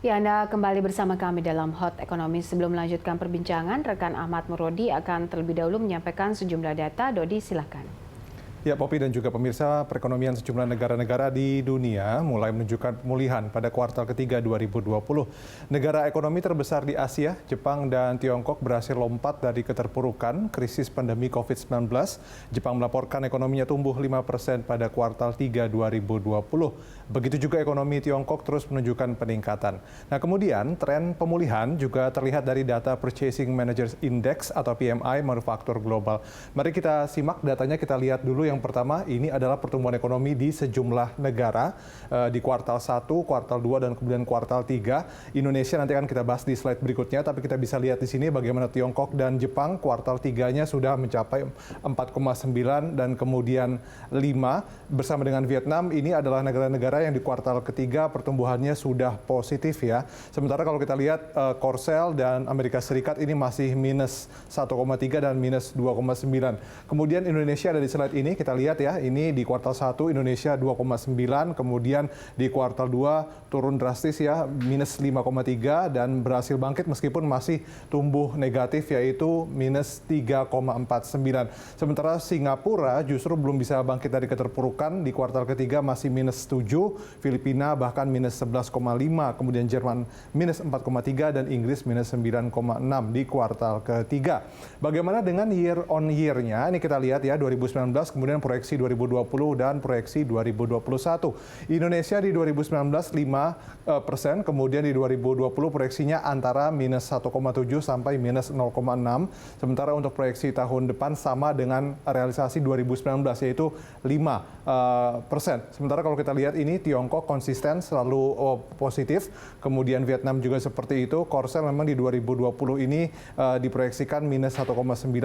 Ya, Anda kembali bersama kami dalam Hot Ekonomi. Sebelum melanjutkan perbincangan, rekan Ahmad Murodi akan terlebih dahulu menyampaikan sejumlah data. Dodi, silakan. Ya, Popi dan juga pemirsa, perekonomian sejumlah negara-negara di dunia mulai menunjukkan pemulihan pada kuartal ketiga 2020. Negara ekonomi terbesar di Asia, Jepang dan Tiongkok berhasil lompat dari keterpurukan krisis pandemi COVID-19. Jepang melaporkan ekonominya tumbuh 5% pada kuartal 3 2020. Begitu juga ekonomi Tiongkok terus menunjukkan peningkatan. Nah, kemudian tren pemulihan juga terlihat dari data Purchasing Managers Index atau PMI manufaktur global. Mari kita simak datanya, kita lihat dulu. Yang pertama, ini adalah pertumbuhan ekonomi di sejumlah negara di kuartal 1, kuartal 2, dan kemudian kuartal 3. Indonesia nanti akan kita bahas di slide berikutnya, tapi kita bisa lihat di sini bagaimana Tiongkok dan Jepang kuartal 3-nya sudah mencapai 4,9 dan kemudian 5. Bersama dengan Vietnam, ini adalah negara-negara yang di kuartal ketiga pertumbuhannya sudah positif ya. Sementara kalau kita lihat Korsel dan Amerika Serikat ini masih minus 1,3 dan minus 2,9. Kemudian Indonesia ada di slide ini. Kita lihat ya, ini di kuartal 1 Indonesia 2,9, kemudian di kuartal 2 turun drastis ya, minus 5,3 dan berhasil bangkit meskipun masih tumbuh negatif yaitu minus 3,49. Sementara Singapura justru belum bisa bangkit dari keterpurukan, di kuartal ketiga masih minus 7, Filipina bahkan minus 11,5, kemudian Jerman minus 4,3 dan Inggris minus 9,6 di kuartal ketiga. Bagaimana dengan year on year-nya? Ini kita lihat ya, 2019 kemudian proyeksi 2020 dan proyeksi 2021. Indonesia di 2019 5%, kemudian di 2020 proyeksinya antara minus 1,7 sampai minus 0,6. Sementara untuk proyeksi tahun depan sama dengan realisasi 2019 yaitu 5%. Sementara kalau kita lihat ini Tiongkok konsisten selalu positif, kemudian Vietnam juga seperti itu. Korsel memang di 2020 ini diproyeksikan minus 1,9,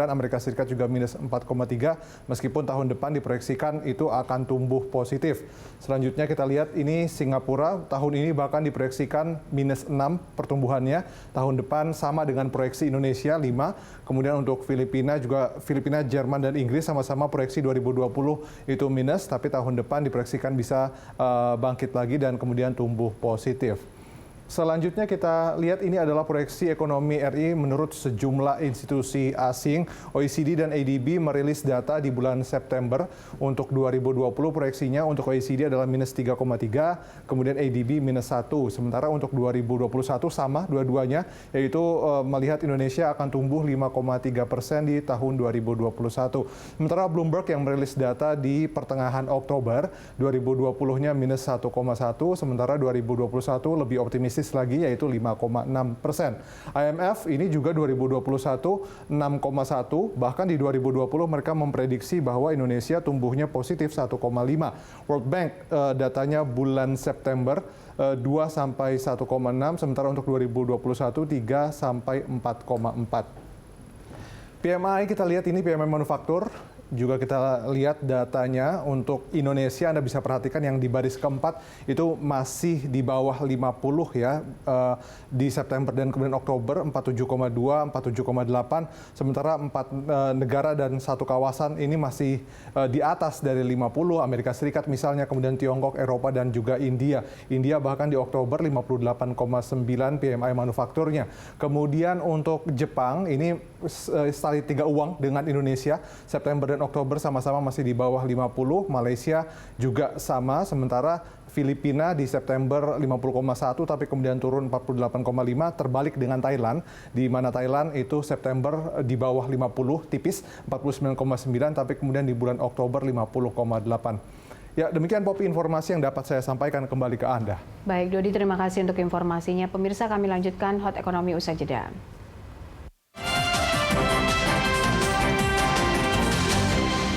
Amerika Serikat juga minus 4,3, meskipun tahun depan diproyeksikan itu akan tumbuh positif. Selanjutnya kita lihat ini Singapura, tahun ini bahkan diproyeksikan minus 6 pertumbuhannya, tahun depan sama dengan proyeksi Indonesia 5. Kemudian untuk Filipina juga, Filipina, Jerman dan Inggris sama-sama proyeksi 2020 itu minus, tapi tahun depan diproyeksikan bisa bangkit lagi dan kemudian tumbuh positif. Selanjutnya kita lihat ini adalah proyeksi ekonomi RI menurut sejumlah institusi asing. OECD dan ADB merilis data di bulan September. Untuk 2020 proyeksinya untuk OECD adalah minus 3,3, kemudian ADB minus 1. Sementara untuk 2021 sama dua-duanya, yaitu melihat Indonesia akan tumbuh 5,3% di tahun 2021. Sementara Bloomberg yang merilis data di pertengahan Oktober, 2020-nya minus 1,1, sementara 2021 lebih optimistis lagi yaitu 5,6%. IMF ini juga 2021 6,1, bahkan di 2020 mereka memprediksi bahwa Indonesia tumbuhnya positif 1,5. World Bank datanya bulan September 2 sampai 1,6, sementara untuk 2021 3 sampai 4,4. PMI kita lihat ini PMI manufaktur. Juga kita lihat datanya untuk Indonesia, Anda bisa perhatikan yang di baris keempat itu masih di bawah 50 ya, di September dan kemudian Oktober 47,2, 47,8, sementara 4 negara dan satu kawasan ini masih di atas dari 50, Amerika Serikat misalnya, kemudian Tiongkok, Eropa dan juga India. India bahkan di Oktober 58,9 PMI manufakturnya. Kemudian untuk Jepang ini sekali 3 uang dengan Indonesia, September dan Oktober sama-sama masih di bawah 50, Malaysia juga sama, sementara Filipina di September 50,1 tapi kemudian turun 48,5, terbalik dengan Thailand, di mana Thailand itu September di bawah 50, tipis 49,9 tapi kemudian di bulan Oktober 50,8. Ya, demikian Popi informasi yang dapat saya sampaikan, kembali ke Anda. Baik, Dodi, terima kasih untuk informasinya. Pemirsa, kami lanjutkan Hot Ekonomi usai jeda.